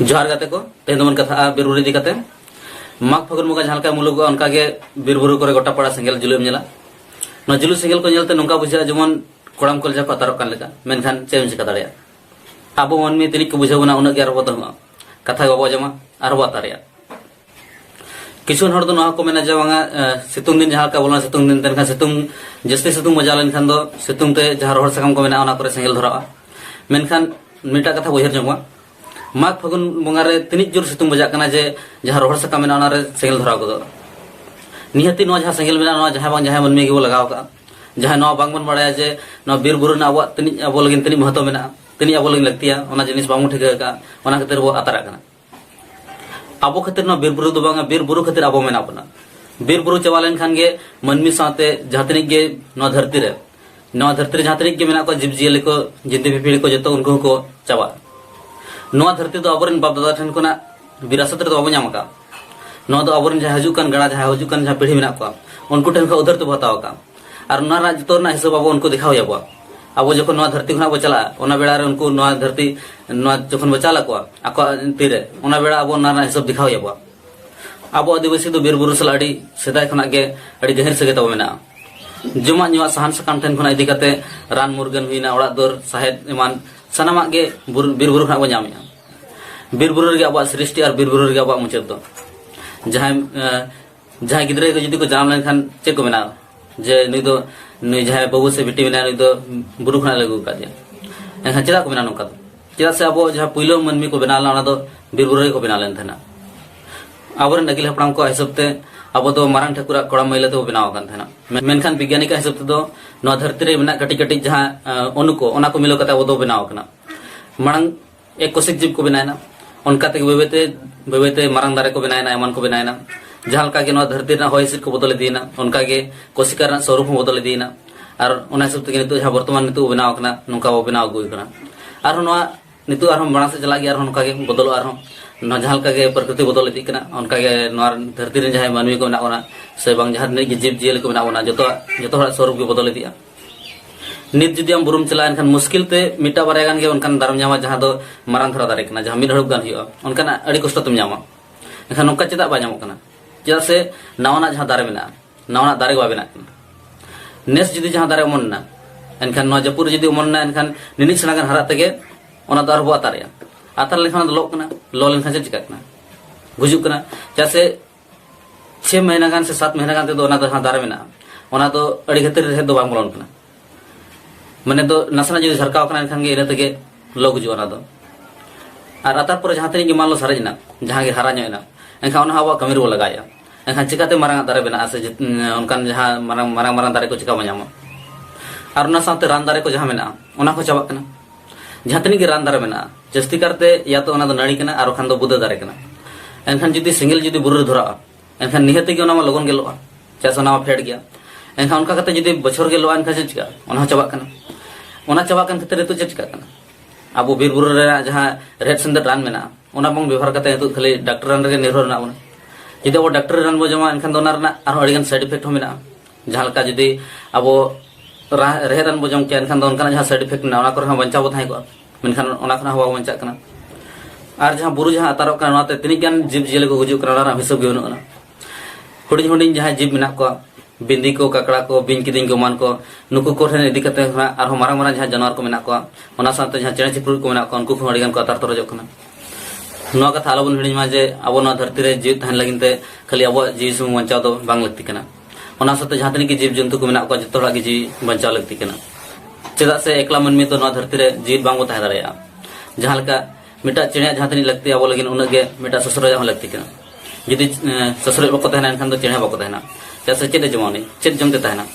जोहार गाते को तेहन दमन कथा बिरबुरु इदी काते माग फागुन मुगा जहां मुलुग उनका बिरबुरु करे गोटा पड़ा सेंगेल जुलुम नेला न जुलु सेंगेल को नेलते नोंका बुझा जेमन कोड़ाम कलजा को तारक कान लेका मेनखान चेम चिका दाड़िया आबो मनमी तिनिक को बुझावना उनक गे रबो दमा कथा बाबो जमा आरबो तारिया किछुन हर दो को मेना जवांगा सितुंग दिन जहां का बोलना सितुंग दिन तेनखा सितुंग जस्ती सितुंग मजा लेनखान दो सितुंग ते जहां रोहर सकम को मेना ओना करे सेंगेल धरावा मेनखान मिटा कथा बुझर जमा माग फागुन बंगारे तिनिक जोर सितुंग बजा कना जे जहां रोहर सकम मेना ओना रे सेंगेल धराव को निहति नो जहां सेंगेल मेना नो जहां बांग जहां मनमी के लगाव का जहां नो बांग बन बड़ाया जे नो बीर बुरु ना अबो तिनिक अबो लगिन तिनिक महत्व मेना तिनिक अबो लगिन लगतिया ओना जिनिस बांग ठिका का ओना खातिर बो आतारा कना आबो खातिर ना बीर बुरु दो बांगा बीर बुरु खातिर आबो मेना अपना बीर बुरु चवालेन खान गे मनमी साथे जहां तिनिक गे नो धरती रे जहां तिनिक गे मेना को जीव जियले को जिंदे पिपीड़ी को जतो उनको को चावा नो धरती दो अबरन बाप दादा ठन कोना विरासत रे दो बाबो ᱧᱟᱢ का नो दो अबरन जहां हजु कान गड़ा जहां हजु कान जहां पीढ़ी मेना को उनको ठन को उधर तो बताओ का और ना जतो ना हिसाब बाबो उनको दिखाओ याबो अब जखन नो धरती खना बो चला ओना बेड़ा रे उनको नो धरती नो जखन बो चला को आको तीरे ओना बेड़ा अब ना हिसाब दिखाओ याबो अब आदिवासी दो बीर बुरु सलाडी सेदाय खना गे अड़ी गहिर सगे तब मेना जमा न्युआ सहन सकाम ठन खना इदी कते रान मुर्गन हुइना ओड़ा दर साहेद ईमान सनामा गे बीर बुरु खना बो ᱧᱟᱢया बीर बुरु रे अब सृष्टि और बीर बुरु रे अब मुचद दो जहां जहां गिदरे को जदी को जाम लेन खान चे को मेना जे नुई दो नुई जहां बाबू से बेटी मेना नुई दो बुरु खना लगु का दिया एखा चेदा को मेना नोका चेदा से अब जहां पुइलो मनमी को बनाला ओना दो बीर बुरु रे को बना लेन थना आवर नगिल हपड़ाम को हिसाबते अब तो मारंग ठाकुरा कोड़ा महिला तो बनाव कान थना मेनखान वैज्ञानिक हिसाब ते दो नो धरती रे मेना कटी कटी जहां अणु ओना को मिलो कता वो दो बनाव कना मारंग एक कोशिक जीव को बनायना उनका ते बेबेते मारंग दारे को बनायना एमन को बनायना जहां का के नो धरती ना होय को बदल दीना उनका के कोशिका रा स्वरूप बदल दीना और ओना हिसाब ते नितो जहां वर्तमान नितो बनाव कना नुका वो बनाव गई कना और नो नितो आर हम बणा से चला गया और उनका के बदलो और न जहां का के प्रकृति बदल दी कना उनका के नो धरती रे जहां मानवी को ना से बांग जहां ने जीव जील को ना जतो जतो हर स्वरूप के बदल दिया नित जदि हम बुरुम चला एनखान मुश्किल ते मिटा बारे गान गे उनकान दारम ᱧᱟᱢᱟ जहां दो मारंग धरा दारे कना जहां मिड हड़प गान हुआ उनकान अड़ी कष्ट तुम ᱧᱟᱢᱟ एनखान नोका चेदा बा ᱧᱟᱢᱚᱜ कना चेदा से नावना जहां दारे मेना नावना दारे बा बेना नेस जदि जहां दारे अमन ना एनखान नो जपुर जदि अमन ना एनखान निनिक सना गान हरा तगे ओना दार बो आतारिया आतार लेखान लो कना लो लेखान चिका कना गुजुक कना जैसे 6 महीना गान से 7 महीना गान ते दो ओना जहां दारे मेना ओना तो अड़ी खतिर रे दो बांग बोलन कना मने तो नसना जो झरकाव कना एनखान गे इना तगे लो गुजुआ ना दो और अतार पर जहां तनी गे मान लो सारेजना जहां गे हरा ᱧᱚᱜ एना एनखान ओना हवा कमी रो लगाया एनखान चिकाते मारंग दारे बेना से उनकान जहां मारंग दारे को चिका ब냐मा और ओना साथे रान दारे को जहां मेना ओना को चाबा कना जहां तनी गे रान दारे मेना जस्ती करते या तो ओना दो नड़ी कना और खान दो बुदा दारे कना एनखान जुदी सिंगल जुदी बुरु धरा एनखान निहते गे ओना मा लगन गेलोआ चास ओना मा फेड गया एनखान उनका कते जुदी बछर गेलोआ एनखान चिका ओना चाबा कना ओना चाबा कान खतरे तो चिका कना अब बीर बुरु रे जहां रेड संदर रान मेना ओना बंग व्यवहार करते तो खाली डॉक्टर रान रे निर्भर ना ओना जदि वो डॉक्टर रान बो जमा एनखान दोना रना आरो अडिगन साइड इफेक्ट हो मेना जहां लका जदि अब रे रान बो जम के एनखान दो उनका जहां साइड इफेक्ट ना ओना कर हम बंचा बो थाई को मेनखान ओना खना हवा बंचा कना और जहां बुरु जहां अतारो कना नाते तिनि गान जीव जियल को गुजु कना रा हिसाब गे ना हुडिन हुडिन जहां जीव मेना को बिंदी को ककड़ा को बिन किदिन को मान को नुकु को ठने इदी कते और मारंग मारंग जहां जानवर को मेना को ओना साथे जहां चेणे चिपरुद को मेना को उनको को अडिगन को अतार तरो जो कना नो कथा आलोबन हिडिन मा जे अब नो धरती रे जीव तहन लगिन ते खाली अब जीव सुम बंचाव दो बांग लगती कना ओना साथे जहां तनी की जीव जंतु को मेना को जतो हड़ा की जीव बंचाव लगती कना चेदा से एकला मनमी तो नो धरती रे जीव बांग बो तह दारेया जहां लका मिटा चेणे जहां तनी लगती अब लगिन उना गे मिटा ससुर जहां लगती कना यदि ससुर बको तहना एनखान दो चेणे बको तहना जैसे चेद जमाने चेद जमते तहना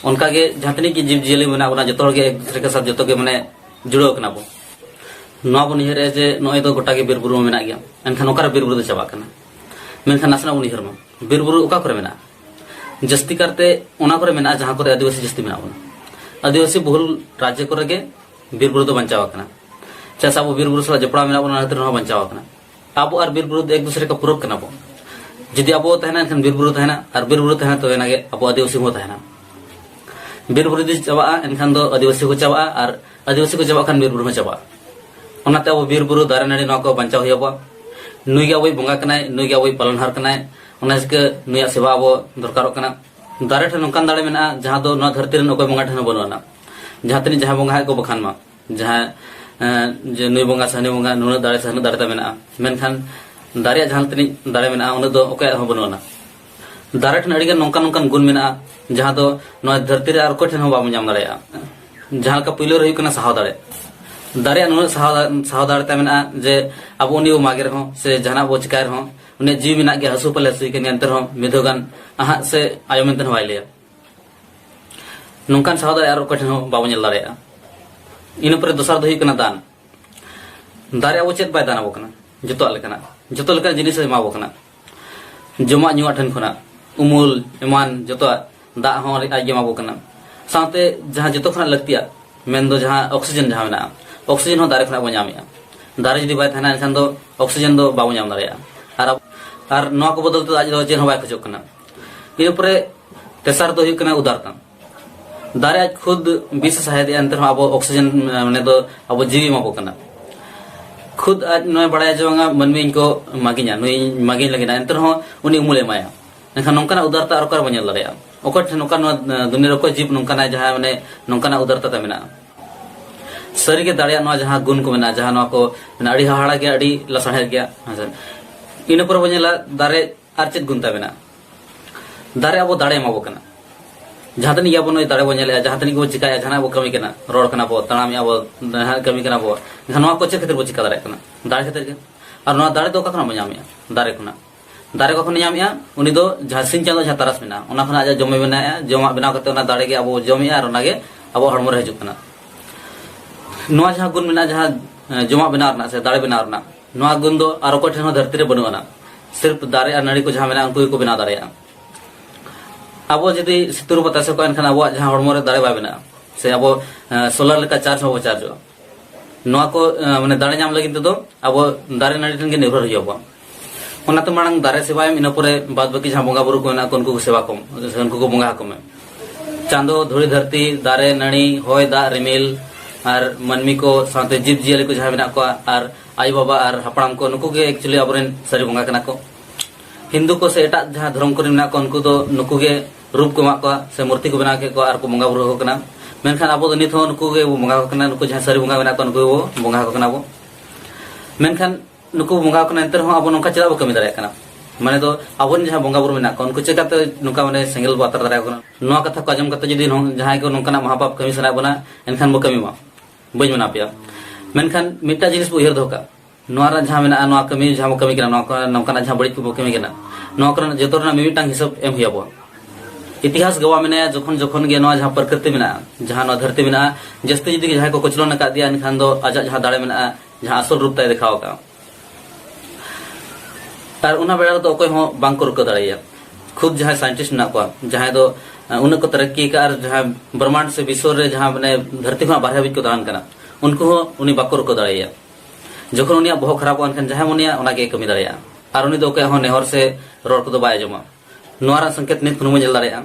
उनका गे जहां तनी की जीव जियली मेना ओना जतो के एक दूसरे के साथ जतो के माने जुड़ो कना बो नो बो निहरे जे नोय दो गोटा के बीर बुरु मेना गया एनखान ओकर बीर बुरु चाबा कना मेनखान नासना बो निहर मा बीर बुरु ओका करे मेना जस्ती करते ओना करे मेना जहां करे आदिवासी जस्ती मेना बो आदिवासी बहुल राज्य करे गे बीर बुरु तो बंचावा कना चासा बो बीर बुरु सला जपड़ा मेना ओना हतर नो बंचावा कना अब और बीर बुरु एक दूसरे का पूरक कना बो जदि अब तहना एनखान बीर बुरु तहना और बीर बुरु तहना तो एना गे अब आदिवासी हो तहना बीर बुरु दि चाबा एनखान दो आदिवासी को चाबा और आदिवासी को चाबा खान बीर बुरु हो चाबा ओनाते अब बीर बुरु दारे नाड़ी नवा को बंचाव हुआ नुई गे अब बंगा कनाय नुई गे अब पालनहार कनाय ओना चिका नुया सेवा अब दरकारों कना दारे ठन नोंकान दाड़े मेना जहां दो नवा धरती रेन अकय बंगा ठन बनुआना जहां तनी जहां बंगा को बखान मा जहां जे नुई बंगा सानी बंगा नुना दाड़े सानी दाड़े ता मेना मेनखान दारे जहां तनी दाड़े मेना उन दो अकय हो बनुआना दारे ठन अड़ीगान नोंकान नोंकान गुण मेना जहां दो नवा धरती रे आर को ठन हो बाबो जाम दाड़ेया जहां का पहले रही कना साहाव दाड़े दारे नुना साहाव दाड़े ता मेना जे अब उनी मागे रहो से जहां बो चिकाय रहो उन्हें जीव मेना के हसु पले हसु के नियंत्रण हो मिधोगान आहा से आयोमेंतन वाइले नोंकान साहाव दाड़े आर को ठन हो बाबो नेल दाड़ेया इन पर दोसर दही कना दान दारे अब चेत बाय दान आबो कना जतो लेकना जिनिस एमाबो कना जमा नुआ ठन खना उमुल एमान जतो दा हो आगे एमाबो कना साथे जहां जतो खना लगतिया मेन दो जहां ऑक्सीजन जहां मेना ऑक्सीजन हो दारे खना बो नामिया दारे जदि बाय थाना एनखान दो ऑक्सीजन दो बाबो नाम दारेया आर नवा को बदलते आज दो चेन हो बाय खजो कना इन पर तेसर दो कना उदारता दारे आज खुद विष सहायता अंतर अब ऑक्सीजन माने दो अब जीवी एमाबो कना खुद आज नय बड़ा जोंगा मनमी को मागिना नय मागी लगिना अंतर हो उनी उमुल एमाया एनखान नोंकाना उदारता आर कर बनेल दारेया ओकर ठन नोंकान दुनिया को जीव नोंकाना जहां माने नोंकाना उदारता ता मेना सरी के दाड़िया नवा जहां गुण को मेना जहां नवा को मेना अड़ी हाड़ा के अड़ी लसणे गया हसन इन पर बनेला दारे आर चेत गुणता मेना दारे अब दाड़े एमाबो कना जहां तनी या बनो दाड़े बनेला जहां तनी को चिकाया जहां वो कमी कना रोड कना बो तणाम या बो कमी कना बो नवा को चेत खातिर बो चिका दाड़े कना दाड़े खातिर के और नवा दाड़े दो कखना बजामिया दारे खुना दारे कखन नामिया उनी दो जहां सिन चांदो जहां तारास मेना ओना खना आजा जमे बनाया जमा बनाव कते ओना दाड़े के अब जमिया और ओना गे अब हड़मो रे हिजुक कना नवा जहां गुण मेना जहां जमा बनाव रना से दाड़े बनाव रना नवा गुण दो आर को ठन धरती रे बनुआना सिर्फ दारे और नाड़ी को जहां मेना उनको को बनाव दाड़ेया अब जदि सितुर बतासे को एनखान अब जहां हड़मो रे दाड़े बा बना से अब सोलर लेका चार्ज हो चार्ज नवा को माने दाड़े नाम लगिन तो अब दारे नाड़ी ठन के निर्भर होइबा ओनाते मांग दारे सेवायम इन पर बाद बाकी जहां बंगा बुरु को ना उनको को सेवा कम उनको को बंगा कम चांदो धुड़ी धरती दारे नणी होय दा रिमिल और मनमी को साथे जीव जियाली को जहां मेना को और आई बाबा और हपड़ाम को नुकु के एक्चुअली अबरेन सरी बंगा कना को हिंदू को से एटा जहां धर्म को मेना को उनको दो नुकु के रूप को मा को से मूर्ति को बना के को और को बंगा बुरु हो कना मेनखान अब नित हो नुकु के बंगा को कना नुकु जहां सरी बंगा मेना को उनको बंगा को कना बो मेनखान नुकु बंगा को नंतर हो अब नोका चला कमी दाड़े कना माने दो अबन जहां बंगा बुरु मेना को उनको चेकाते नुका माने सेंगल बातर दाड़े को नोआ कथा को आजम कते जदि जहां को नोकाना महापाप कमी सना बना एनखान बो कमी मा बज मना पिया मेनखान मिटा जिनिस बो उयर दोका नोआ जहां मेना नोआ कमी जहां कमी कना नोकाना जहां बड़ी को कमी कना नोआ करन जतोरना मिमिटांग हिसाब एम हुया बो इतिहास गवा मेना जखन जखन गे नोआ जहां प्रकृति मेना जहां नोआ धरती मेना जस्ती जदि जहां को कोचलो न का दिया एनखान दो आजा जहां दाड़े मेना जहां असल रूप ताय देखाव का तार उना बेड़ा तो कोई हो बांग को रुक दाड़िया खुद जहां साइंटिस्ट ना को जहां दो उन को तरक्की का जहां ब्रह्मांड से विश्व रे जहां माने धरती को बाहर भी को दान कना उनको हो उनी बाको रुक दाड़िया जखन उनिया बहुत खराब अनखन जहां उनिया उना के कमी दाड़िया और उनी दो के हो नेहर से रोड को दो बाय जमा नोरा संकेत नित खुनु जल दाड़िया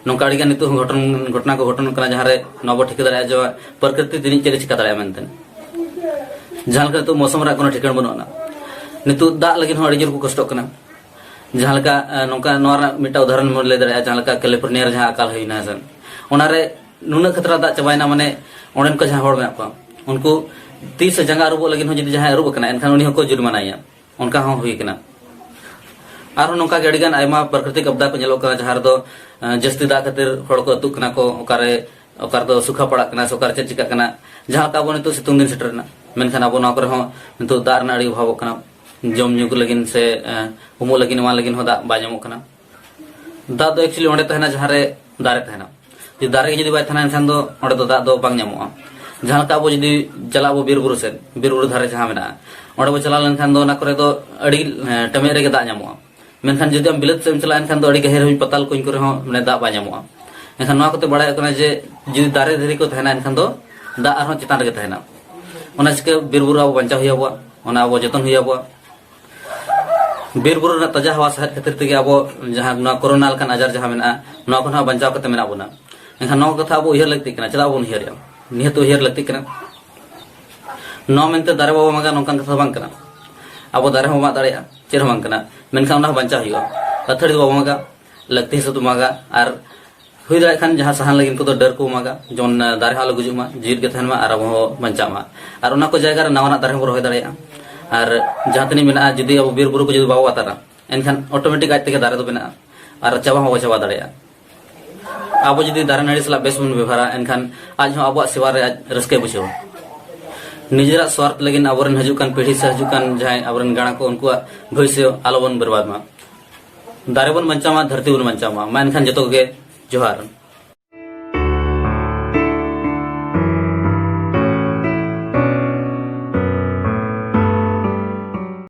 नोका अड़िगा नितु घटना को घटन कना जहां रे नबो ठिक दाड़िया जो प्रकृति दिन चेले चिका दाड़िया मेनतन जहां का तो मौसम रा कोनो ठिकाना बनुना नितु दा लगिन हो अड़िजर को कष्ट कना जहां लका नोका नोरा मिटा उदाहरण मन ले दाड़िया जहां लका कैलिफोर्निया रे जहां अकाल होइना सन ओना रे नुना खतरा दा चबाइना माने ओंडन को जहां होड़ में आपा उनको 30 जंगा रुबो लगिन हो जदि जहां रुब कना एनखान उनी हो को जुर्मानाया उनका हो हुई कना आर नोका गड़िगान आयमा प्राकृतिक आपदा को नेलो का जहां दो जस्ती दा खातिर होड़ को अतु कना को ओकारे ओकार दो सुखा पड़ा कना सोकार चे चिका कना जहां का बो नितु सितुंग दिन सेटरना मेनखान अब नोकर हो नितु दार नाड़ी भाव कना जम न्यू लगिन से उमु लगिन वा लगिन हो दा बाजमो कना दा दो एक्चुअली ओंडे तहना जहां रे दारे तहना जि दारे जदि बाय तहना एनखान दो ओंडे दो दा दो बांग ᱧᱟᱢᱚᱜᱼᱟ जहां का अब जदि चला अब बीर बुरु से बीर बुरु धारे जहां मेना ओंडे बो चला लेनखान दो ना करे दो अड़ी टमे रे दा ᱧᱟᱢᱚᱜᱼᱟ मेनखान जदि हम बिलत से चला एनखान दो अड़ी गहेर हुई पताल कोइन करे हो माने दा बा ᱧᱟᱢᱚᱜᱼᱟ एनखान नोआ कोते बड़ाय कना जे जदि दारे धरी को तहना एनखान दो दा आरो चितान रे तहना ओना चिके बीर बुरु अब बंचा हुइयाबो ओना अब जतन हुइयाबो बीर बुरु ना ताजा हवा सहायत खातिर तेगे अब जहां ना कोरोना लकान आजार जहां मेना नोआ कोन बंचाव कते मेना बोना एनखान नोआ कथा अब उहर लगती कना चला बोन उहर निहत उहर लगती कना नो मेनते दारे बाबा मागा नौकान कथा बांग कना अब दारे हो माग दाड़ेया चेर बांग कना मेनखान ओना बांचा हुआ अथड़ी बाबा मागा लगती हिसाब तो मागा और हुई दाड़े खान जहां सहान लगिन को तो डर को मागा जोन दारे हालो गुजुमा जीर के तहन मा और अब हो बांचा मा और ओना को जायगा रे नावाना दारे हो रोय दाड़ेया और जहां तनी मेना जदी अब बीर बुरु को जदी बाबा तारा एनखान ऑटोमेटिक आज तक दारे तो बेना और चाबा हो चाबा दाड़ेया अब जदी दारे नाड़ी सला बेस बन व्यवहारा एनखान आज हो अब सेवा रे रस्के बुझो निजेरा स्वार्थ लगिन अबरन हजुकान पीढ़ी से हजुकान जहां अबरन गाणा को उनकुआ भविष्य आलोबन बर्बाद मा दारे बन बंचा मा धरती बन बंचा मा एनखान जतो के जोहार।